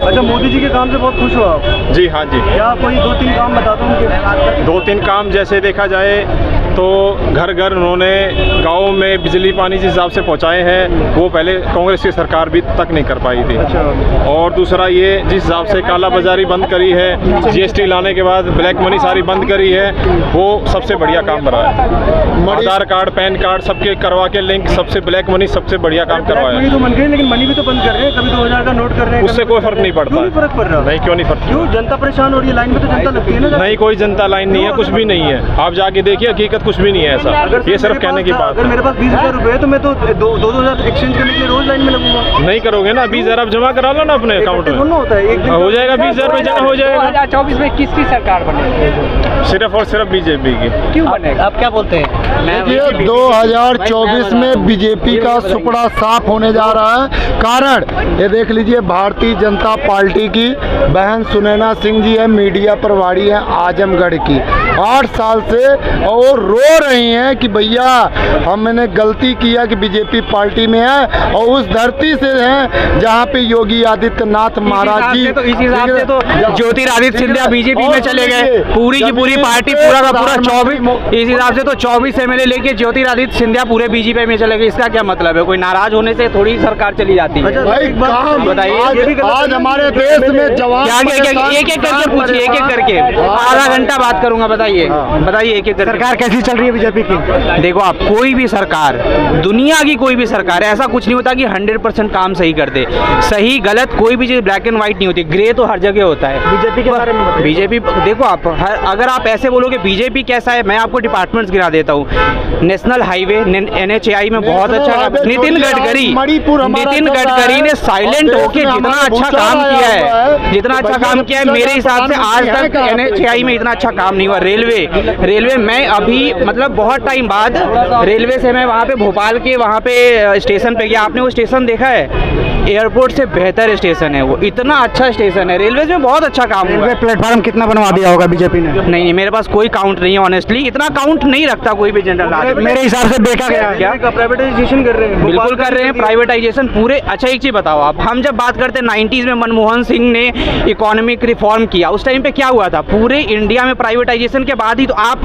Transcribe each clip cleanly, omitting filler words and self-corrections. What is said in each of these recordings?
अच्छा, मोदी जी के काम से बहुत खुश हो आप? जी हाँ जी। क्या कोई 2-3 काम बता दो उनके? 2-3 काम जैसे देखा जाए तो घर घर उन्होंने गाँव में बिजली पानी जिस हिसाब से पहुँचाए हैं वो पहले कांग्रेस की सरकार भी तक नहीं कर पाई थी। अच्छा। और दूसरा ये जिस हिसाब से काला बाजारी बंद करी है, जीएसटी लाने के बाद ब्लैक मनी सारी बंद करी है, वो सबसे बढ़िया काम रहा है। आधार कार्ड पैन कार्ड सबके करवा के लिंक, सबसे ब्लैक मनी सबसे बढ़िया काम करवाया मनी है। तो बन गई, लेकिन मनी भी तो बंद कर रहे हैं, कभी 2000 का नोट कर रहे हैं। उससे कोई फर्क नहीं पड़ता। क्यों नहीं फर्क पड़ रहा? नहीं, क्यों नहीं फर्क? क्यों? जनता परेशान हो रही है, लाइन में तो जनता लगती है ना। नहीं, कोई जनता लाइन नहीं है, कुछ भी नहीं है। आप जाके देखिए, हकीकत कुछ भी नहीं है ऐसा। ये सिर्फ कहने की बात अगर है। मेरे पास 20,000 रुपए है तो मैं तो 2,000 एक्सचेंज करने के लिए रोज लाइन में लगूंगा। नहीं करोगे ना, 20,000 आप जमा करा लो ना अपने अकाउंट में। होता है, एक दिन हो जाएगा 20,000 रुपये जमा हो जाएगा। 2024 में किसकी सरकार बनेगी? सिर्फ और सिर्फ बीजेपी की। क्यों बनेगा? आप क्या बोलते हैं? देखिए 2024 में बीजेपी का सुपड़ा साफ होने जा रहा है। कारण ये देख लीजिए, भारतीय जनता पार्टी की बहन सुनैना सिंह जी है, मीडिया प्रभारी है आजमगढ़ की, 8 साल से और रो रही हैं कि भैया हमने गलती किया कि बीजेपी पार्टी में है, और उस धरती से हैं जहाँ पे योगी आदित्यनाथ महाराज जी। तो इस हिसाब से तो ज्योतिरादित्य सिंधिया बीजेपी में चले गए, पूरी की पूरी पार्टी पूरा का पूरा 24, इस हिसाब से तो 24 एमएलए लेके ज्योतिरादित्य सिंधिया पूरे बीजेपी में चले गए। इसका क्या मतलब है? कोई नाराज होने से थोड़ी सरकार चली जाती है? भाई काम बताइए। आज हमारे देश में जवान एक एक करके पूछिए, एक एक करके आधा घंटा बात करूंगा। बताइए बताइए, एक एक सरकार कैसी चल रही है बीजेपी की? देखो आप, कोई भी सरकार, दुनिया की कोई भी सरकार, ऐसा कुछ नहीं होता कि 100% काम सही कर दे। सही गलत कोई भी चीज़ ब्लैक एंड व्हाइट नहीं होती, ग्रे तो हर जगह होता है। बीजेपी के बारे में बीजेपी देखो आप, अगर आप ऐसे बोलोगे बीजेपी कैसा है, मैं आपको डिपार्टमेंट्स गिरा देता हूँ। नेशनल हाईवे NHAI में बहुत अच्छा, नितिन गडकरी ने साइलेंट होके जितना अच्छा काम किया है, जितना अच्छा काम किया है, मेरे हिसाब से आज तक NHAI में इतना अच्छा काम नहीं हुआ। रेलवे मैं अभी मतलब बहुत टाइम बाद रेलवे से मैं वहाँ पे भोपाल के वहाँ पे स्टेशन पे गया। आपने वो स्टेशन देखा है? एयरपोर्ट से बेहतर स्टेशन है वो, इतना अच्छा स्टेशन है। रेलवे में बहुत अच्छा काम हुआ है। प्लेटफॉर्म कितना बनवा दिया होगा बीजेपी ने? नहीं, मेरे पास कोई काउंट नहीं है ऑनेस्टली, इतना काउंट नहीं रखता कोई भी जनरल आदमी। मेरे हिसाब से देखा गया क्या प्राइवेटाइजेशन कर रहे हैं? बिल्कुल कर रहे हैं प्राइवेटाइजेशन पूरे। अच्छा एक चीज बताओ आप, हम जब बात करते हैं 90s में मनमोहन सिंह ने इकोनॉमिक रिफॉर्म किया, उस टाइम पे क्या हुआ था? पूरे इंडिया में प्राइवेटाइजेशन के बाद ही तो आप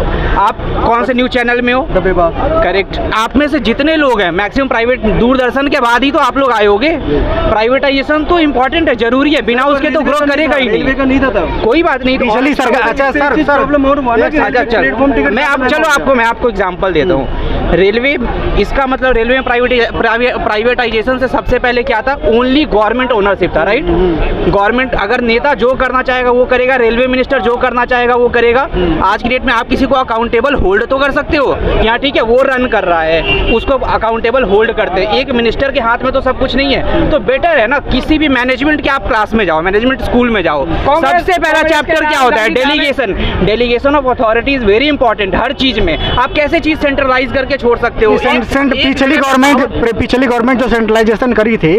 कौन से न्यूज चैनल में हो? करेक्ट। आप में से जितने लोग हैं मैक्सिमम प्राइवेट, दूरदर्शन के बाद ही तो आप लोग आए होगे। प्राइवेटाइजेशन तो इम्पोर्टेंट है, जरूरी है, बिना उसके तो ग्रो करेगा ही नहीं। का नहीं था कोई बात नहीं। पिछली सरकार, अच्छा सर प्रॉब्लम और हुआ ना कि प्लेटफॉर्म टिकट मैं आपको एग्जांपल देता हूँ। रेलवे, इसका मतलब रेलवे में प्राइवेटाइजेशन से सबसे पहले क्या था? ओनली गवर्नमेंट ओनरशिप था, राइट? गवर्नमेंट, अगर नेता जो करना चाहेगा वो करेगा, रेलवे मिनिस्टर जो करना चाहेगा वो करेगा। आज की डेट में आप किसी को अकाउंटेबल होल्ड तो कर सकते हो, यहाँ ठीक है वो रन कर रहा है, उसको अकाउंटेबल होल्ड करते हैं। एक मिनिस्टर के हाथ में तो सब कुछ नहीं है, तो बेटर है ना किसी भी मैनेजमेंट के आप क्लास में जाओ, मैनेजमेंट स्कूल में जाओ। सबसे पहला चैप्टर क्या होता है? Delegation of authority is very important. हर चीज में आप कैसे चीज सेंट्रलाइज करके छोड़ सकते हो? पिछली गवर्नमेंट जो सेंट्रलाइजेशन करी थी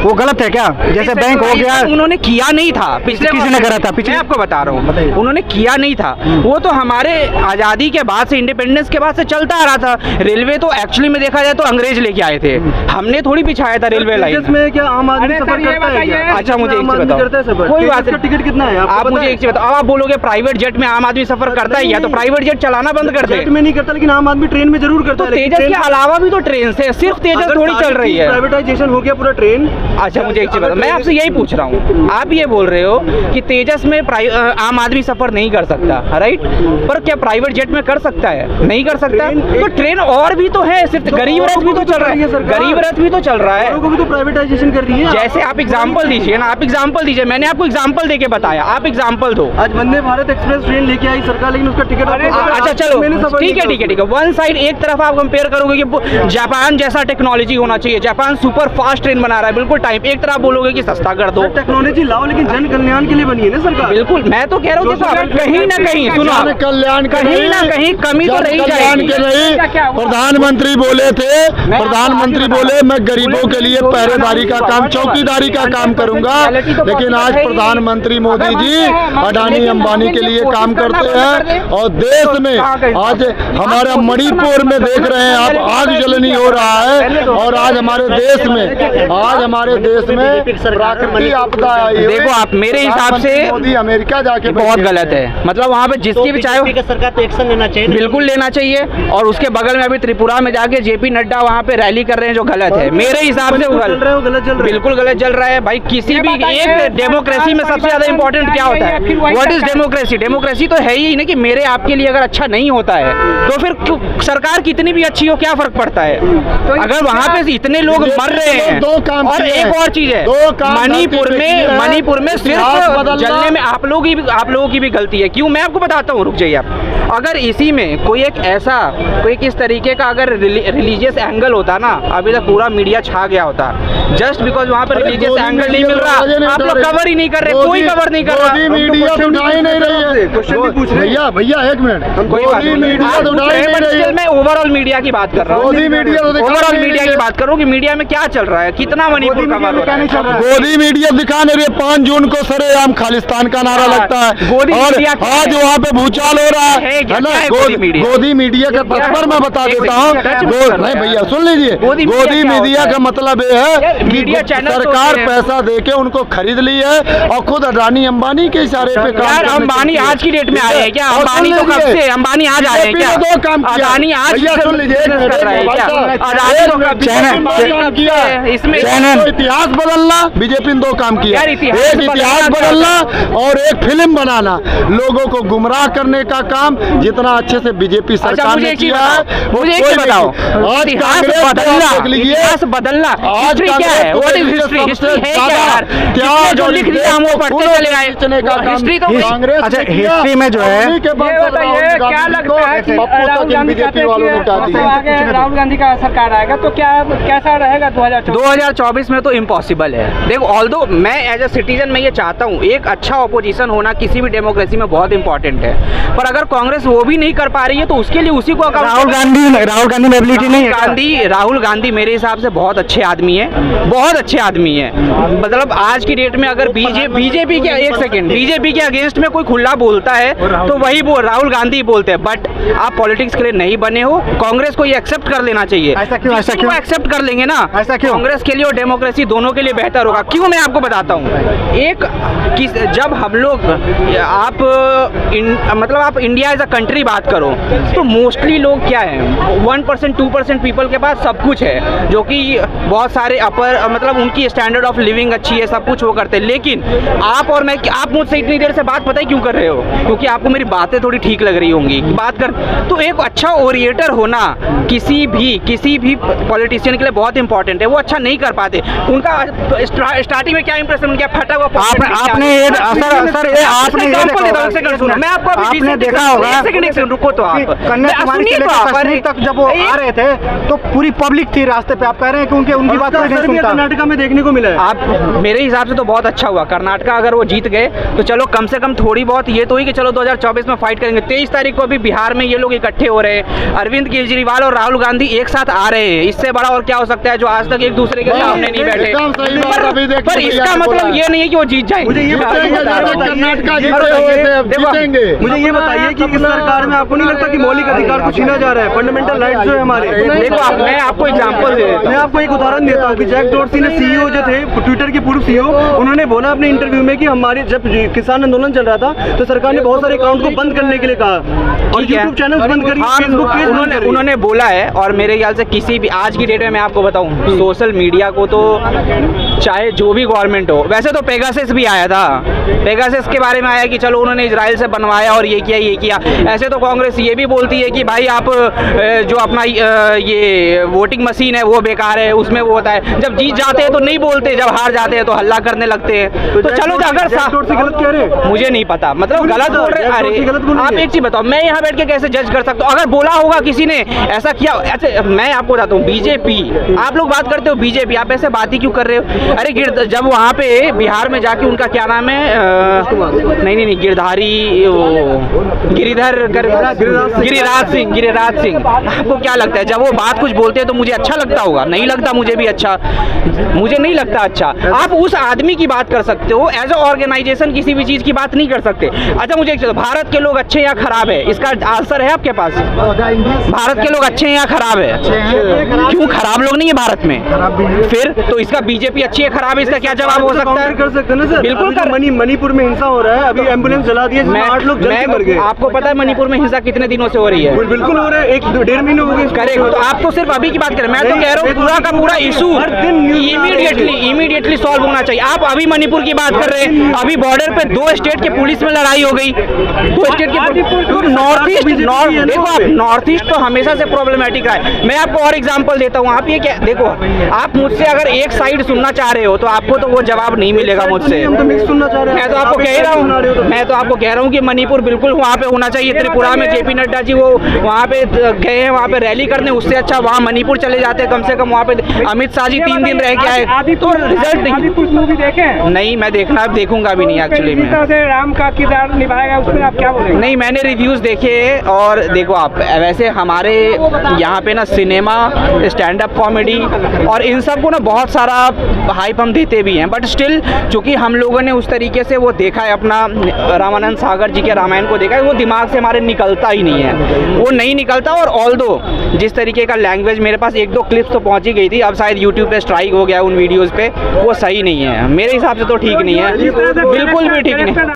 वो गलत है क्या? जैसे बैंक हो गया, उन्होंने किया नहीं था। पिछले किसी ने करा था? मैं आपको बता रहा हूँ, उन्होंने किया नहीं था। वो तो हमारे आजादी के बाद से, इंडिपेंडेंस के बाद से चलता आ रहा था। रेलवे तो एक्चुअली में देखा जाए तो अंग्रेज लेके आए थे, हमने थोड़ी बिछाया था रेलवे लाइन में। क्या आम आदमी सफर करता है क्या? अच्छा मुझे एक चीज बताओ, कोई बात नहीं, टिकट कितना है आप मुझे एक चीज बताओ। आप बोलोगे प्राइवेट जेट में आम आदमी सफर करता है, या तो प्राइवेट जेट चलाना बंद कर दे। जेट में नहीं करता, लेकिन आम आदमी ट्रेन में जरूर करता है। तेजस के अलावा भी तो ट्रेन से, सिर्फ तेजस थोड़ी चल रही है। प्राइवेटाइजेशन हो गया पूरा ट्रेन। अच्छा मुझे एक चीज बताओ, मैं आपसे यही पूछ रहा हूँ, आप ये बोल रहे हो कि तेजस में आम आदमी सफर नहीं कर सकता, राइट? पर क्या प्राइवेट जेट में कर सकता है? नहीं कर सकता। तो ट्रेन और भी तो है, सिर्फ गरीब रथ भी तो चल रहा है, गरीब रथ भी तो चल रहा है। लोगों को भी तो प्राइवेटाइजेशन कर रही है। जैसे आप एग्जांपल दीजिए ना, आप एग्जांपल दीजिए, मैंने आपको एग्जांपल देके बताया, आप एग्जांपल दो। आज वंदे भारत एक्सप्रेस ट्रेन लेके आई सरकार, लेकिन उसका टिकट अच्छा चलो ठीक है। वन साइड एक तरफ आप कंपेयर करोगे कि जापान जैसा टेक्नोलॉजी होना चाहिए, जापान सुपर फास्ट ट्रेन बना रहा है बिल्कुल टाइम, एक तरफ बोलोगे कि सस्ता कर दो। टेक्नोलॉजी लाओ, लेकिन जन कल्याण के लिए बनी है ना सरकार। बिल्कुल, मैं तो कह रहा हूँ कहीं ना कहीं, सुनो, कल्याण कहीं ना कहीं कमी तो रही जाएगी। प्रधानमंत्री बोले थे, प्रधानमंत्री बोले मैं गरीबों के लिए पहरेदारी का काम, चौकीदारी का काम करूंगा, लेकिन आज प्रधानमंत्री मोदी जी अडानी अंबानी के लिए काम करते हैं। और देश में आज हमारा मणिपुर में देख देख रहे हैं आप, आग जलनी हो रहा है। और आज हमारे देश में प्राकृतिक आपदा आई है। देखो आप, मेरे हिसाब से मोदी अमेरिका जाके बहुत गलत है। मतलब वहाँ पे जिसकी भी चाहे सरकार तो एक्शन लेना चाहिए, बिल्कुल लेना चाहिए। और उसके बगल में अभी त्रिपुरा में जाके जेपी नड्डा वहाँ पे रैली कर रहे हैं, जो गलत है मेरे हिसाब से। बिल्कुल गलत चल रहा है भाई। किसी भी एक डेमोक्रेसी में सबसे ज्यादा इंपॉर्टेंट क्या होता है? What is democracy? डेमोक्रेसी तो है ही नहीं कि मेरे आपके लिए अगर अच्छा नहीं होता है तो फिर सरकार कितनी भी अच्छी हो क्या फर्क पड़ता है? अगर वहाँ पे इतने लोग मर रहे हैं। और एक और चीज है, मणिपुर में सिर्फ जलने में आप लोगों की भी गलती है। क्यों? मैं आपको बताता हूँ, रुक जाइए आप। अगर इसी में कोई किस तरीके का अगर रिलीजियस एंगल होता ना, अभी तक पूरा मीडिया छा गया होता। जस्ट बिकॉज वहाँ पर रिलीजियस एंगल नहीं मिल रहा, आप लोग कवर ही नहीं कर रहे, कोई कवर नहीं कर रहा। मीडिया तो उठा ही नहीं रही है। भैया एक मिनट, कोई बात नहीं, मैं ओवरऑल मीडिया की बात कर रहा हूँ। ओवरऑल मीडिया की बात कर रहा हूँ कि मीडिया में क्या चल रहा है, कितना मणिपुर कवर हो रहा है। गोदी मीडिया दिखा नहीं रही। 5 जून को सरेआम खालिस्तान का नारा लगता है और आज वहाँ पे भूचाल हो रहा है ना। गोदी मीडिया का तस्वर मैं बता देता हूँ। नहीं भैया सुन लीजिए, गोदी मीडिया का मतलब ये है कि सरकार पैसा देके उनको खरीद ली है और खुद अडानी अंबानी के इशारे पे काम। अंबानी आज की डेट में आए हैं क्या? अंबानी तो कब से? अंबानी आज आए हैं क्या? दो काम किया अडानी आज सुन लीजिए, इसमें इतिहास बदलना, बीजेपी ने 2 काम किया। एक इतिहास बदलना और एक फिल्म बनाना, लोगों को गुमराह करने का काम जितना अच्छे से बीजेपी सरकार ने किया है। मुझे एक चीज बताओ, आज इतिहास बदलना आज क्या है? What is history? हिस्ट्री है क्या यार? त्याग जो लिख दिया हम वो पढ़ते चले आए। हिस्ट्री तो अच्छा, हिस्ट्री में जो है, क्या लगता है कि राहुल गांधी का सरकार आएगा तो कैसा रहेगा 2024 में? तो इम्पॉसिबल है। देखो, ऑल्दो मैं एज अ सिटीजन मैं ये चाहता हूँ, एक अच्छा ऑपोजिशन होना किसी भी डेमोक्रेसी में बहुत इंपॉर्टेंट है। पर अगर कांग्रेस वो भी नहीं कर पा रही है तो उसके लिए उसी को राहुल गांधी में एबिलिटी नहीं है। राहुल गांधी मेरे हिसाब से बहुत अच्छे आदमी है, बहुत अच्छे आदमी है। मतलब आज की डेट में अगर बीजेपी के बीजेपी के अगेंस्ट में कोई खुला बोलता है तो वही राहुल गांधी बोलते हैं। बट आप पॉलिटिक्स के लिए नहीं बने हो, कांग्रेस को ये एक्सेप्ट कर लेना चाहिए। ऐसा क्यों एक्सेप्ट कर लेंगे ना, ऐसा क्यों? कांग्रेस के लिए और डेमोक्रेसी दोनों के लिए बेहतर होगा। क्यों? मैं आपको बताता हूँ। जब हम लोग मतलब आप इंडिया एज अ कंट्री बात करो तो मोस्टली लोग क्या है, 1% 2% पीपल के पास सब कुछ है, जो कि बहुत सारे मतलब उनकी स्टैंडर्ड ऑफ लिविंग अच्छी है, सब कुछ वो करते हैं। लेकिन आप मुझसे इतनी देर से बात पता ही क्यों कर रहे हो? क्योंकि आपको मेरी बातें थोड़ी ठीक लग रही होंगी बात कर। तो एक अच्छा ओरिएटर होना किसी भी पॉलिटिशियन के लिए बहुत इंपॉर्टेंट है। वो अच्छा नहीं कर पाते। उनका स्टार्टिंग में क्या इंप्रेशन उनका फटा हुआ। मैं आपको देखा होगा, रुको तो आप कन्याकुमारी से लेकर कश्मीर तक जब वो आ रहे थे तो पूरी पब्लिक थी रास्ते पे। आप कह रहे हैं कि उनकी बात कोई नहीं सुनता। कर्नाटका में देखने को मिला है। आप मेरे हिसाब से तो बहुत अच्छा हुआ कर्नाटका अगर वो जीत गए तो चलो कम से कम थोड़ी बहुत ये तो ही कि चलो 2024 में फाइट करेंगे। 23 तारीख को अभी बिहार में ये लोग इकट्ठे हो रहे हैं, अरविंद केजरीवाल और राहुल गांधी एक साथ आ रहे हैं। इससे बड़ा और क्या हो सकता है जो आज तक एक दूसरे के सामने नहीं बैठे। पर इसका मतलब ये नहीं है कि वो जीत जाएंगे। मुझे ये बताइए कि इस सरकार में आपको नहीं लगता कि मौलिक अधिकार को छीना जा रहा है, फंडामेंटल राइट्स जो है हमारे? देखो मैं आपको एग्जांपल दे देता हूं। मैं आपको एक उदाहरण देता हूँ कि जैक डॉर्सी ने सीईओ जो थे, ट्विटर के पूर्व सीईओ, उन्होंने बोला अपने इंटरव्यू में कि हमारे जब किसान आंदोलन चल रहा था तो सरकार ने बहुत सारे अकाउंट को बंद करने के लिए कहा और यूट्यूब चैनल बंद करी, फेसबुक पेज उन्होंने बोला है। और मेरे ख्याल से किसी भी आज की डेट में मैं आपको बताऊं, सोशल मीडिया को तो चाहे जो भी गवर्नमेंट हो, वैसे तो पेगासस भी आया था, पेगासस के बारे में आया कि चलो उन्होंने इजराइल से बनवाया और ये किया। ऐसे तो कांग्रेस ये भी बोलती है कि भाई आप जो अपना ये वोटिंग मशीन है वो बेकार है, उसमें वो होता है। जब जीत जाते हैं तो नहीं बोलते, जब हार जाते हैं तो हल्ला करने लगते हैं। तो चलो अगर गलत कह रहे, मुझे नहीं पता, मतलब गलत बोल रहे। अरे आप एक चीज बताओ, मैं यहाँ बैठ के कैसे जज कर सकता हूँ? अगर बोला होगा किसी ने ऐसा किया, ऐसे मैं आपको बताता हूँ, बीजेपी आप लोग बात करते हो बीजेपी, आप ऐसे बात ही क्यों कर रहे हो? अरे जब वहाँ पे बिहार में जाके उनका क्या नाम है, नहीं गिरधारी, वो गिरिराज सिंह। आपको क्या लगता है जब वो बात कुछ बोलते हैं तो मुझे अच्छा लगता होगा? नहीं लगता मुझे भी अच्छा, मुझे नहीं लगता अच्छा। आप उस आदमी की बात कर सकते हो, एज ए ऑर्गेनाइजेशन किसी भी चीज़ की बात नहीं कर सकते। अच्छा मुझे एक, भारत के लोग अच्छे या खराब है, इसका आंसर है आपके पास? भारत के लोग अच्छे हैं या खराब है? क्यों खराब लोग नहीं है भारत में? फिर तो इसका बीजेपी अच्छी है खराब है, इसका क्या जवाब हो सकता है? कर सकते हैं ना सर? बिल्कुल कर। मणिपुर में हिंसा हो रहा है, अभी एम्बुलेंस जला दी है, जिसमें 8 लोग जल के मर गए। आपको पता है मणिपुर में हिंसा कितने दिनों से हो रही है? बिल्कुल हो रहा है, 1-1.5 महीने हो गए। करेक्ट। तो आप तो सिर्फ अभी की बात करें, मैं तो कह रहा हूँ पूरा का पूरा इशू इमीडिएटली सॉल्व होना चाहिए। आप अभी मणिपुर की बात कर रहे हैं, अभी बॉर्डर पे 2 स्टेट के पुलिस में लड़ाई हो गई, 2 स्टेट के नॉर्थ ईस्ट देखो आप, नॉर्थ ईस्ट तो हमेशा से प्रॉब्लमेटिक रहा है। मैं आपको और एग्जांपल देता हूँ। आप ये क्या देखो, आप मुझसे अगर एक साइड सुनना चाह रहे हो तो आपको तो वो जवाब नहीं मिलेगा मुझसे। हम तो मिक्स सुनना चाह रहे हैं। मैं तो आपको कह रहा हूँ, मैं तो आपको कह रहा हूँ कि मणिपुर बिल्कुल वहाँ पे होना चाहिए। त्रिपुरा में जेपी नड्डा जी वो वहाँ पे गए हैं, वहाँ पे रैली करने, उससे अच्छा वहाँ मणिपुर चले जाते कम से कम। वहाँ पे अमित शाह जी 3 दिन रह के आए तो रिजल्ट नहीं, मैं देखूंगा भी नहीं एक्चुअली में। राम का किरदार निभाएगा उसमें आप क्या बोलेंगे? नहीं, मैंने रिव्यूज़ देखे और देखो आप, वैसे हमारे यहाँ पे ना सिनेमा, स्टैंड अप कॉमेडी और इन सब को ना बहुत सारा हाइप हम देते भी हैं, बट स्टिल चूँकि हम लोगों ने उस तरीके से वो देखा है, अपना रामानंद सागर जी के रामायण को देखा है, वो दिमाग से हमारे निकलता ही नहीं है, वो नहीं निकलता। और ऑल्दो जिस तरीके का लैंग्वेज, मेरे पास 1-2 क्लिप्स तो पहुँची गई थी, अब शायद यूट्यूब पे स्ट्राइक हो गया उन वीडियोज़ पे, वो सही नहीं है मेरे हिसाब से, तो ठीक नहीं है, बिल्कुल भी ठीक नहीं।